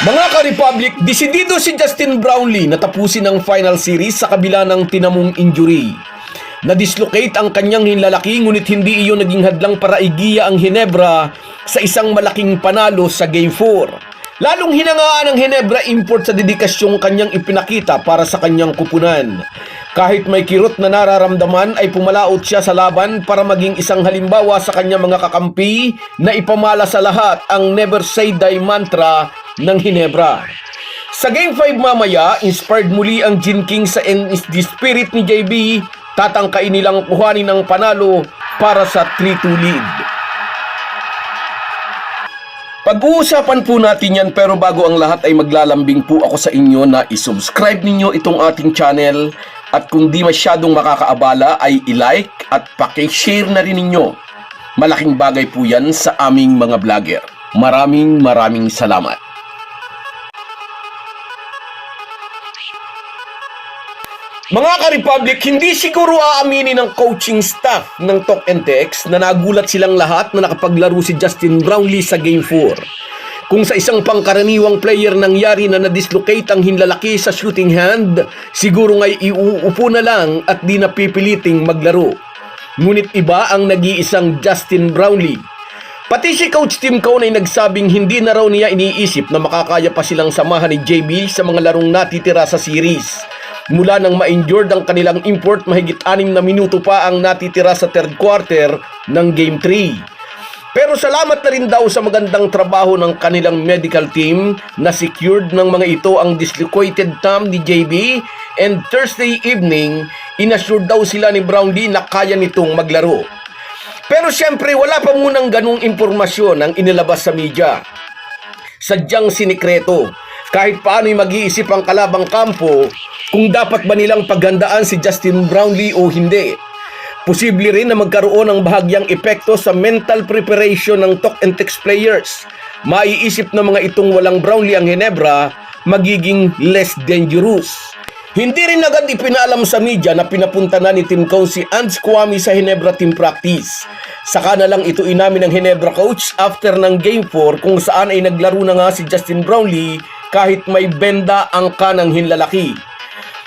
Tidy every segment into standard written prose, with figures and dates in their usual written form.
Mga ka-Republic, desidido si Justin Brownlee na tapusin ang final series sa kabila ng tinamong injury. Na-dislocate ang kanyang hinlalaki ngunit hindi iyon naging hadlang para igiya ang Ginebra sa isang malaking panalo sa Game 4. Lalong hinangaan ng Ginebra import sa dedikasyong kanyang ipinakita para sa kanyang kupunan. Kahit may kirot na nararamdaman ay pumalaot siya sa laban para maging isang halimbawa sa kanyang mga kakampi na ipamala sa lahat ang Never Say Die mantra ng Ginebra. Sa Game 5 mamaya, inspired muli ang Gin King sa NSD spirit ni JB, tatangkain nilang kuhanin ang panalo para sa 3-2 lead. Pag-uusapan po natin yan, pero bago ang lahat ay maglalambing po ako sa inyo na isubscribe ninyo itong ating channel at kung di masyadong makakaabala ay i-like at paki-share na rin ninyo. Malaking bagay po yan sa aming mga vlogger. Maraming salamat. Mga ka-Republic, hindi siguro aaminin ng coaching staff ng Talk and Text na nagulat silang lahat na nakapaglaro si Justin Brownlee sa Game 4. Kung sa isang pangkaraniwang player nangyari na na-dislocate ang hinlalaki sa shooting hand, siguro nga'y iuupo na lang at di napipiliting maglaro. Ngunit iba ang nag-iisang Justin Brownlee. Pati si Coach Tim Cone ay nagsabing hindi na raw niya iniisip na makakaya pa silang samahan ni JB sa mga larong natitira sa series. Mula nang ma-injured ang kanilang import, mahigit 6 na minuto pa ang natitira sa third quarter ng Game 3. Pero salamat na rin daw sa magandang trabaho ng kanilang medical team na secured ng mga ito ang dislocated thumb ni JB, and Thursday evening, inassured daw sila ni Brownlee na kaya nitong maglaro. Pero syempre wala pa munang ganung impormasyon ang inilabas sa media. Sadyang sinikreto. Kahit paano'y mag-iisip ang kalabang kampo kung dapat ba nilang paghandaan si Justin Brownlee o hindi. Posible rin na magkaroon ng bahagyang epekto sa mental preparation ng Talk and Text players. Maiisip na mga itong walang Brownlee ang Ginebra, magiging less dangerous. Hindi rin agad ipinalam sa media na pinapunta na ni Tim Cone si Ants Kwame sa Ginebra team practice. Saka na lang ito inamin ng Ginebra coach after ng Game 4 kung saan ay naglaro na nga si Justin Brownlee kahit may benda ang kanang hinlalaki.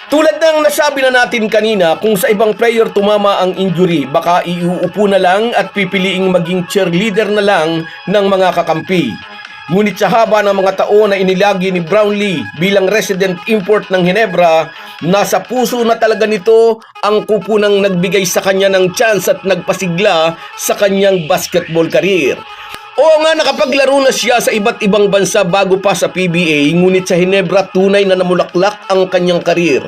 Tulad ng nasabi na natin kanina, kung sa ibang player tumama ang injury, baka iuupo na lang at pipiliing maging cheerleader na lang ng mga kakampi. Ngunit sa haba ng mga taon na inilagi ni Brownlee bilang resident import ng Ginebra, nasa puso na talaga nito ang kupunang nagbigay sa kanya ng chance at nagpasigla sa kanyang basketball career. Oo nga, nakapaglaro na siya sa iba't ibang bansa bago pa sa PBA, ngunit sa Ginebra tunay na namulaklak ang kanyang karir.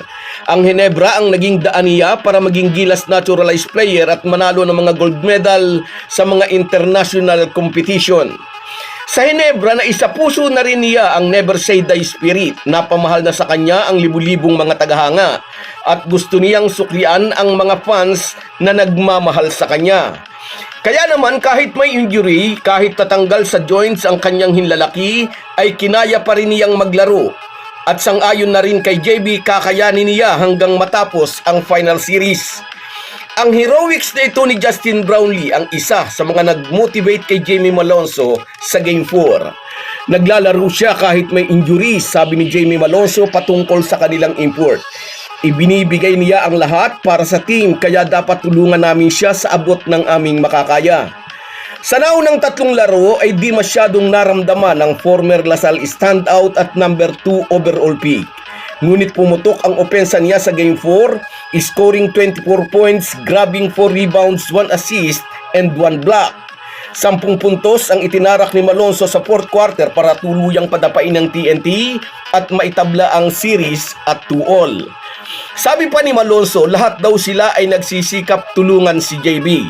Ang Ginebra ang naging daan niya para maging gilas naturalized player at manalo ng mga gold medal sa mga international competition. Sa Ginebra na isa puso na rin niya ang Never Say Die spirit. Napamahal na sa kanya ang libu-libong mga tagahanga at gusto niyang suklian ang mga fans na nagmamahal sa kanya. Kaya naman kahit may injury, kahit tatanggal sa joints ang kanyang hinlalaki, ay kinaya pa rin niyang maglaro. At sang-ayon na rin kay JB, kakayanin niya hanggang matapos ang final series. Ang heroics na ito ni Justin Brownlee ang isa sa mga nag-motivate kay Jamie Malonzo sa Game 4. Naglalaro siya kahit may injury, sabi ni Jamie Malonzo patungkol sa kanilang import. Ibinibigay niya ang lahat para sa team, kaya dapat tulungan namin siya sa abot ng aming makakaya. Sa naunang 3 laro ay di masyadong naramdaman ng former Lasal standout at number 2 overall pick. Ngunit pumutok ang opensa niya sa Game 4, scoring 24 points, grabbing 4 rebounds, 1 assist, and 1 block. 10 puntos ang itinarak ni Malonzo sa 4th quarter para tuluyang padapain ng TNT at maitabla ang series at 2-all. Sabi pa ni Malonzo, lahat daw sila ay nagsisikap tulungan si JB.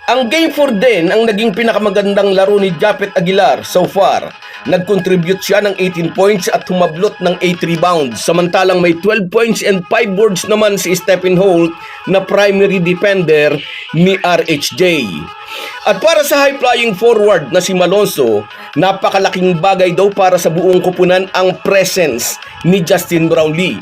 Ang Game 4 din ang naging pinakamagandang laro ni Japet Aguilar so far. Nag-contribute siya ng 18 points at humablot ng 8 rebounds. Samantalang may 12 points and 5 boards naman si Stephen Holt na primary defender ni RHJ. At para sa high-flying forward na si Malonzo, napakalaking bagay daw para sa buong kupunan ang presence ni Justin Brownlee.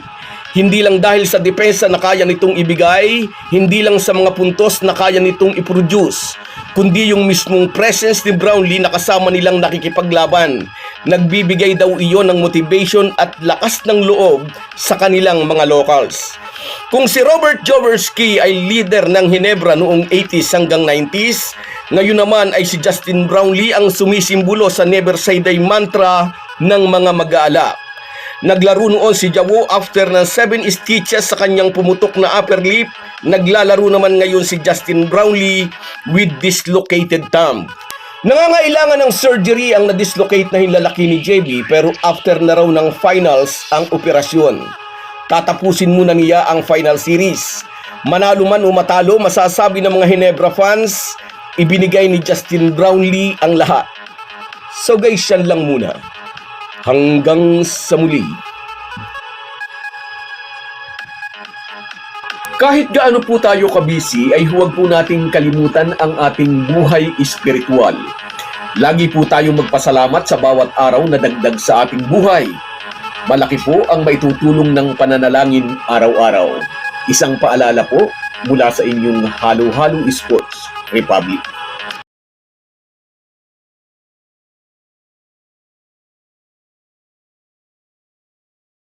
Hindi lang dahil sa depensa na kaya nitong ibigay, hindi lang sa mga puntos na kaya nitong iproduce, kundi yung mismong presence ni Brownlee na kasama nilang nakikipaglaban. Nagbibigay daw iyon ng motivation at lakas ng loob sa kanilang mga locals. Kung si Robert Jaworski ay leader ng Ginebra noong 80s hanggang 90s, ngayon naman ay si Justin Brownlee ang sumisimbolo sa Never Say Die mantra ng mga mag-aalak. Naglaro noon si Jawo after ng 7 stitches sa kanyang pumutok na upper lip. Naglalaro naman ngayon si Justin Brownlee with dislocated thumb. Nangangailangan ng surgery ang na-dislocate na hinlalaki ni JB, pero after na raw ng finals ang operasyon. Tatapusin muna niya ang final series. Manalo man o matalo, masasabi ng mga Ginebra fans, ibinigay ni Justin Brownlee ang lahat. So guys, yan lang muna. Hanggang sa muli. Kahit gaano po tayo kabisi, ay huwag po nating kalimutan ang ating buhay espiritual. Lagi po tayong magpasalamat sa bawat araw na dagdag sa ating buhay. Malaki po ang maitutulong ng pananalangin araw-araw. Isang paalala po mula sa inyong Halo Halo Sports Republic.